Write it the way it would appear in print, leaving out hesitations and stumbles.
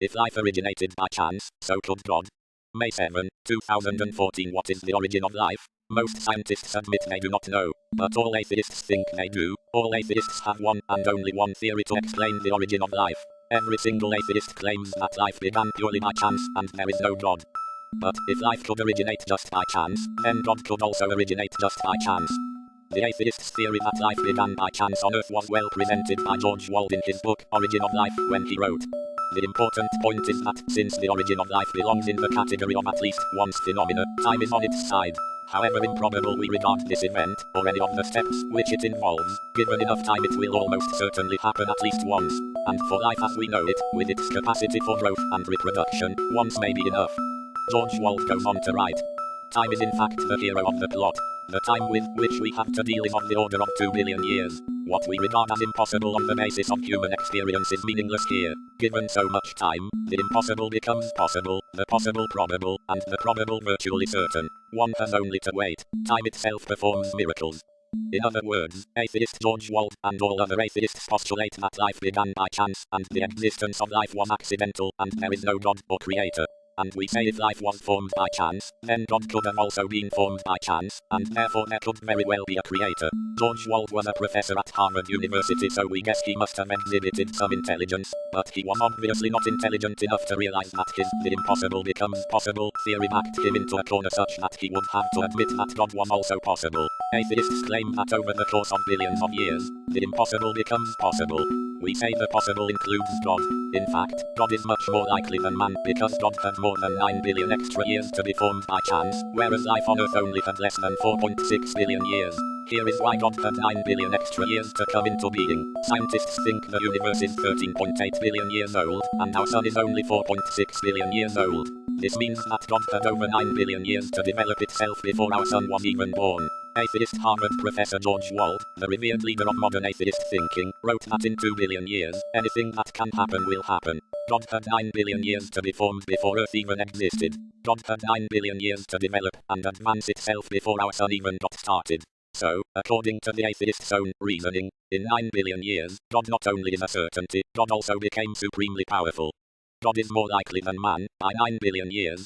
If life originated by chance, so could God. May 7, 2014. What is the origin of life? Most scientists admit they do not know, but all atheists think they do. All atheists have one and only one theory to explain the origin of life. Every single atheist claims that life began purely by chance and there is no God. But if life could originate just by chance, then God could also originate just by chance. The atheist's theory that life began by chance on Earth was well presented by George Wald in his book Origin of Life when he wrote, "The important point is that since the origin of life belongs in the category of at least once phenomena, time is on its side. However improbable we regard this event, or any of the steps which it involves, given enough time it will almost certainly happen at least once. And for life as we know it, with its capacity for growth and reproduction, once may be enough." George Wald goes on to write, "Time is in fact the hero of the plot. The time with which we have to deal is of the order of 2 billion years. What we regard as impossible on the basis of human experience is meaningless here. Given so much time, the impossible becomes possible, the possible probable, and the probable virtually certain. One has only to wait. Time itself performs miracles." In other words, atheist George Wald and all other atheists postulate that life began by chance and the existence of life was accidental and there is no God or creator. And we say if life was formed by chance, then God could have also been formed by chance, and therefore there could very well be a creator. George Wald was a professor at Harvard University, so we guess he must have exhibited some intelligence, but he was obviously not intelligent enough to realize that his "the impossible becomes possible" theory backed him into a corner such that he would have to admit that God was also possible. Atheists claim that over the course of billions of years, the impossible becomes possible. We say the possible includes God. In fact, God is much more likely than man because God had more than 9 billion extra years to be formed by chance, whereas life on Earth only had less than 4.6 billion years. Here is why God had 9 billion extra years to come into being. Scientists think the universe is 13.8 billion years old, and our sun is only 4.6 billion years old. This means that God had over 9 billion years to develop itself before our sun was even born. Atheist Harvard professor George Wald, the revered leader of modern atheist thinking, wrote that in 2 billion years, anything that can happen will happen. God had 9 billion years to be formed before Earth even existed. God had 9 billion years to develop and advance itself before our sun even got started. So, according to the atheist's own reasoning, in 9 billion years, God not only is a certainty, God also became supremely powerful. God is more likely than man, by 9 billion years.